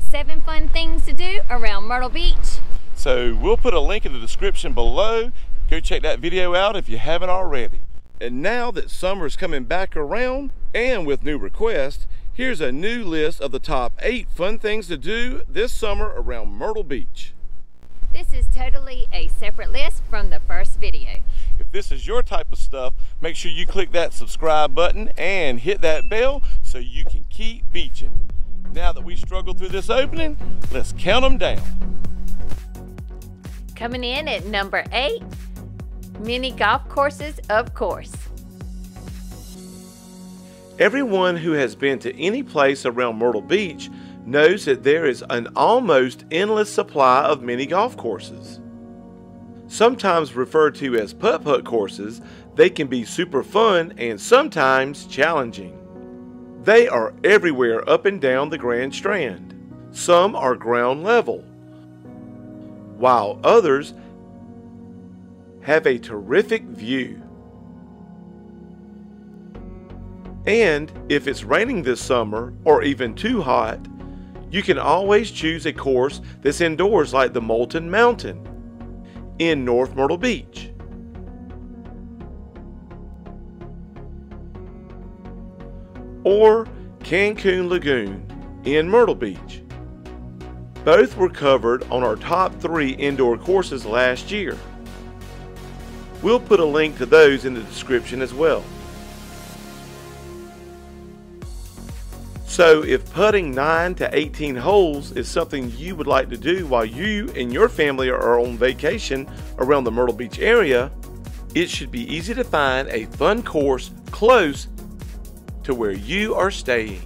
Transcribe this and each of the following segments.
7 fun things to do around Myrtle Beach. So we'll put a link in the description below. Go check that video out if you haven't already. And now that summer's coming back around, and with new requests, here's a new list of the top 8 fun things to do this summer around Myrtle Beach. This is totally a separate list from the first video. If this is your type of stuff, make sure you click that subscribe button and hit that bell so you can keep beaching. Now that we struggled through this opening, let's count them down. Coming in at number 8, mini golf courses, of course. Everyone who has been to any place around Myrtle Beach knows that there is an almost endless supply of mini golf courses. Sometimes referred to as putt-putt courses, they can be super fun and sometimes challenging. They are everywhere up and down the Grand Strand. Some are ground level, while others have a terrific view. And if it's raining this summer or even too hot, you can always choose a course that's indoors like the Molten Mountain in North Myrtle Beach. Or Cancun Lagoon in Myrtle Beach. Both were covered on our top 3 indoor courses last year. We'll put a link to those in the description as well. So if putting 9 to 18 holes is something you would like to do while you and your family are on vacation around the Myrtle Beach area, it should be easy to find a fun course close to where you are staying.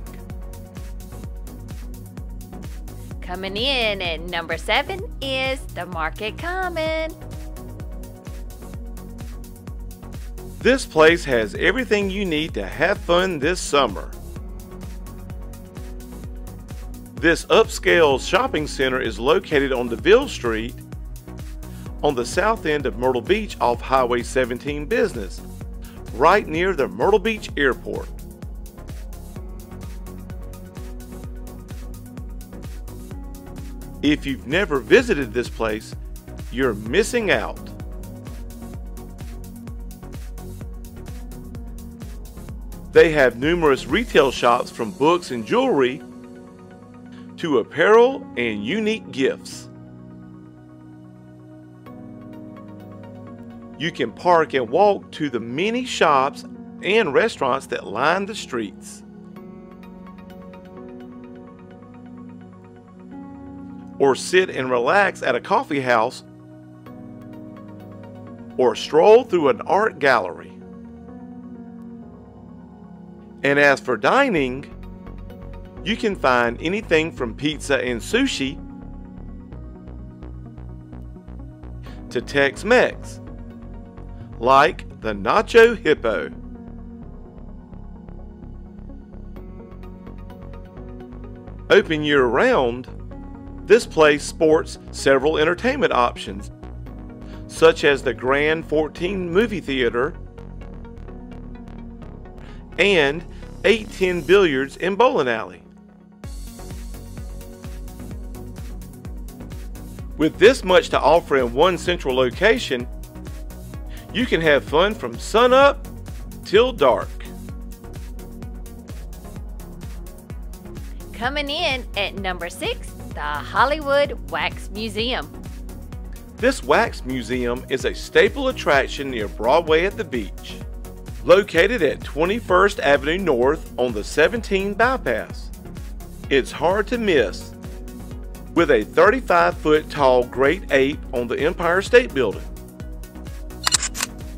Coming in at number 7 is the Market Common. This place has everything you need to have fun this summer. This upscale shopping center is located on DeVille Street on the south end of Myrtle Beach off Highway 17 Business, right near the Myrtle Beach Airport. If you've never visited this place, you're missing out. They have numerous retail shops from books and jewelry to apparel and unique gifts. You can park and walk to the many shops and restaurants that line the streets. Or sit and relax at a coffee house or stroll through an art gallery. And as for dining, you can find anything from pizza and sushi to Tex-Mex, like the Nacho Hippo. Open year-round, this place sports several entertainment options, such as the Grand 14 movie theater and 810 billiards and bowling alley. With this much to offer in one central location, you can have fun from sunup till dark. Coming in at number 6, the Hollywood Wax Museum. This wax museum is a staple attraction near Broadway at the beach. Located at 21st Avenue North on the 17 bypass. It's hard to miss with a 35-foot tall great ape on the Empire State Building.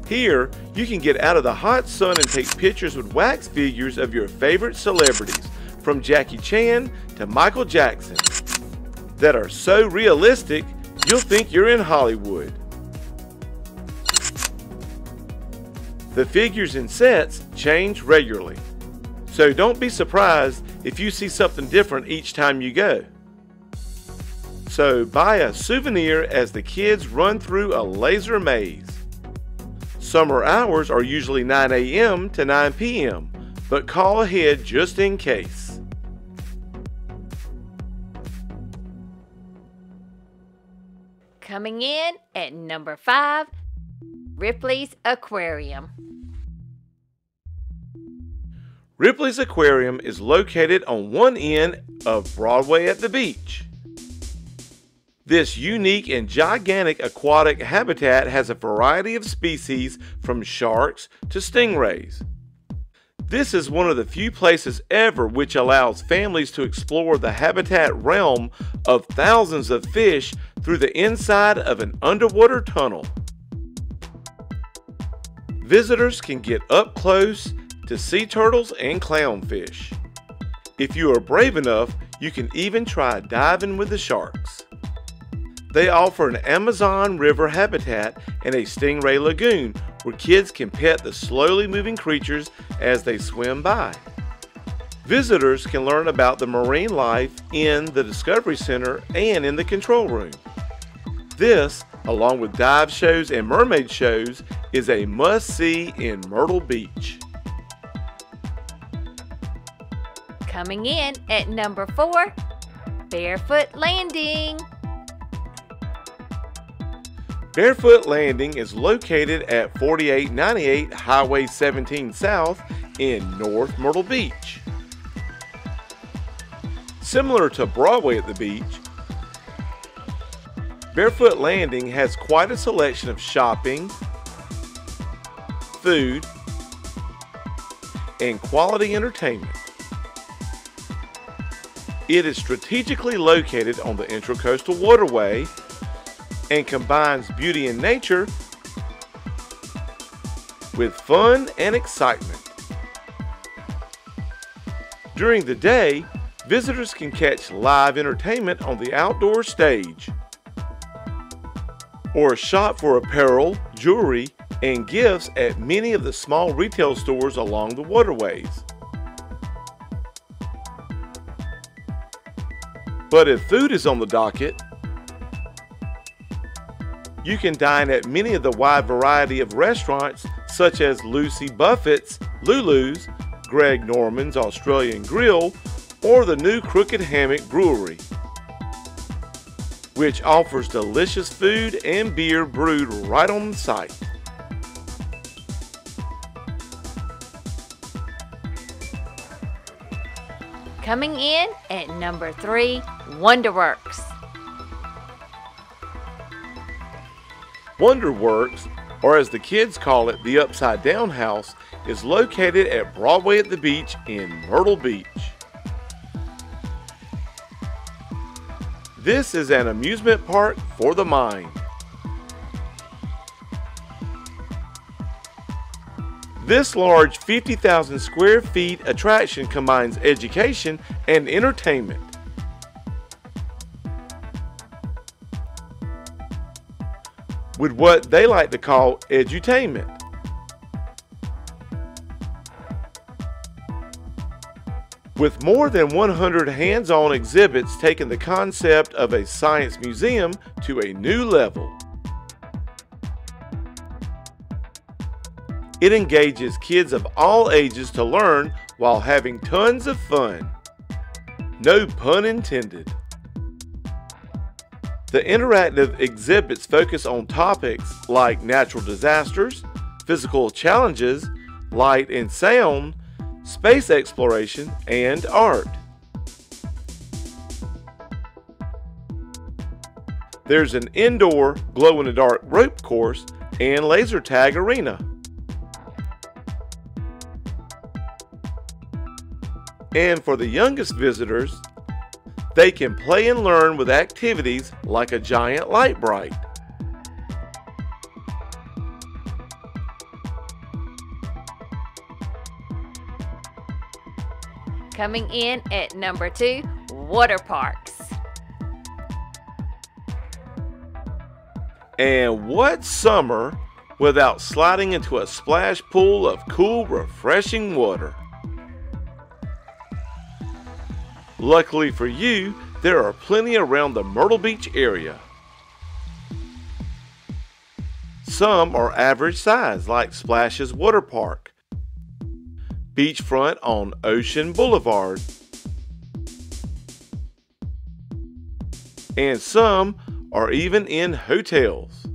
Here, you can get out of the hot sun and take pictures with wax figures of your favorite celebrities, from Jackie Chan to Michael Jackson, that are so realistic you'll think you're in Hollywood. The figures and sets change regularly, so don't be surprised if you see something different each time you go. So buy a souvenir as the kids run through a laser maze. Summer hours are usually 9 a.m. to 9 p.m., but call ahead just in case. Coming in at number 5, Ripleys Aquarium. Ripleys Aquarium is located on one end of Broadway at the beach. This unique and gigantic aquatic habitat has a variety of species from sharks to stingrays. This is one of the few places ever which allows families to explore the habitat realm of thousands of fish through the inside of an underwater tunnel. Visitors can get up close to sea turtles and clownfish. If you are brave enough, you can even try diving with the sharks. They offer an Amazon River habitat and a stingray lagoon where kids can pet the slowly moving creatures as they swim by. Visitors can learn about the marine life in the Discovery Center and in the control room. This, along with dive shows and mermaid shows, is a must-see in Myrtle Beach. Coming in at number 4, Barefoot Landing. Barefoot Landing is located at 4898 Highway 17 South in North Myrtle Beach. Similar to Broadway at the beach, Barefoot Landing has quite a selection of shopping, food, and quality entertainment. It is strategically located on the Intracoastal Waterway and combines beauty and nature with fun and excitement. During the day, visitors can catch live entertainment on the outdoor stage, or shop for apparel, jewelry, and gifts at many of the small retail stores along the waterways. But if food is on the docket, you can dine at many of the wide variety of restaurants such as Lucy Buffett's, Lulu's, Greg Norman's Australian Grill, or the new Crooked Hammock Brewery, which offers delicious food and beer brewed right on site. Coming in at number 3, Wonderworks. Wonderworks, or as the kids call it, the Upside Down House, is located at Broadway at the beach in Myrtle Beach. This is an amusement park for the mind. This large 50,000 square feet attraction combines education and entertainment. With what they like to call edutainment. With more than 100 hands-on exhibits taking the concept of a science museum to a new level. It engages kids of all ages to learn while having tons of fun. No pun intended. The interactive exhibits focus on topics like natural disasters, physical challenges, light and sound, space exploration, and art. There's an indoor glow-in-the-dark rope course and laser tag arena. And for the youngest visitors, they can play and learn with activities like a giant light bright. Coming in at number 2, water parks. And what summer without sliding into a splash pool of cool, refreshing water? Luckily for you, there are plenty around the Myrtle Beach area. Some are average size, like Splash's Water Park, beachfront on Ocean Boulevard, and some or even in hotels.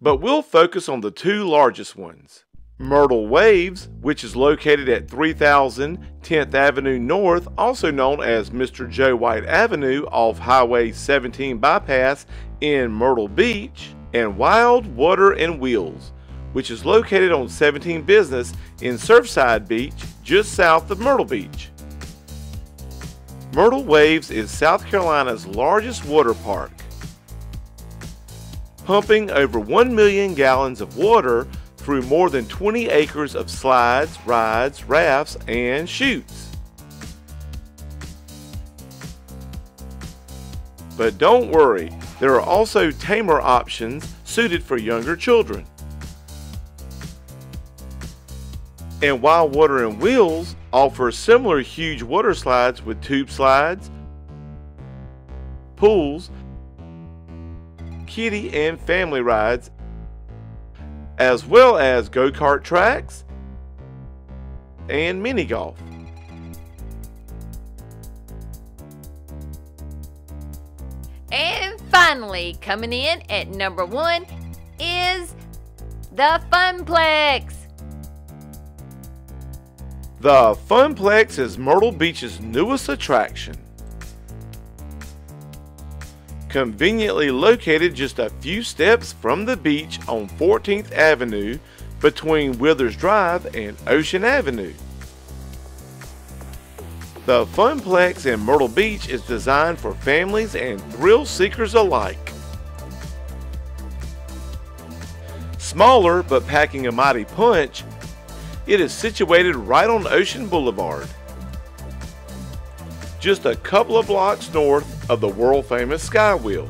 But we'll focus on the two largest ones. Myrtle Waves, which is located at 3000 10th Avenue North, also known as Mr. Joe White Avenue off Highway 17 bypass in Myrtle Beach, and Wild Water and Wheels, which is located on 17 Business in Surfside Beach, just south of Myrtle Beach. Myrtle Waves is South Carolina's largest water park, pumping over 1 million gallons of water through more than 20 acres of slides, rides, rafts, and chutes. But don't worry, there are also tamer options suited for younger children. And Wild Water and Wheels offers similar huge water slides with tube slides, pools, kiddie and family rides, as well as go-kart tracks and mini golf. And finally, coming in at number 1 is the Funplex. The Funplex is Myrtle Beach's newest attraction. Conveniently located just a few steps from the beach on 14th Avenue between Withers Drive and Ocean Avenue. The Funplex in Myrtle Beach is designed for families and thrill seekers alike. Smaller but packing a mighty punch, it is situated right on Ocean Boulevard, just a couple of blocks north of the world-famous Skywheel.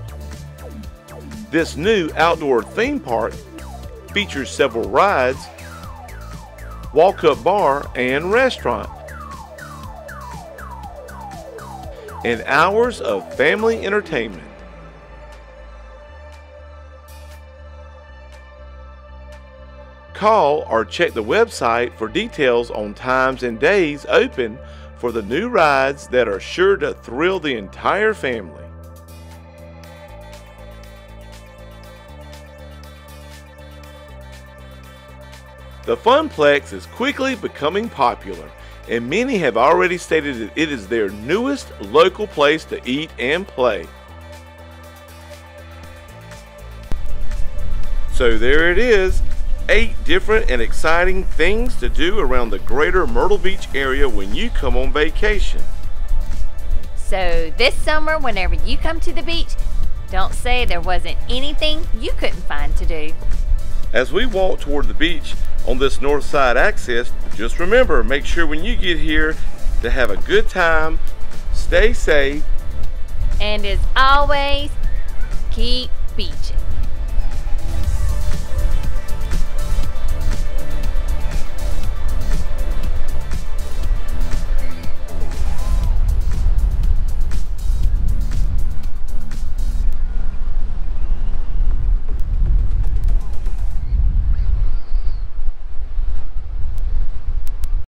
This new outdoor theme park features several rides, walk-up bar and restaurant, and hours of family entertainment. Call or check the website for details on times and days open for the new rides that are sure to thrill the entire family. The Funplex is quickly becoming popular, and many have already stated that it is their newest local place to eat and play. So there it is, 8 different and exciting things to do around the greater Myrtle Beach area when you come on vacation. So this summer, whenever you come to the beach, don't say there wasn't anything you couldn't find to do. As we walk toward the beach on this north side access, just remember, make sure when you get here to have a good time, stay safe, and as always, keep beaching.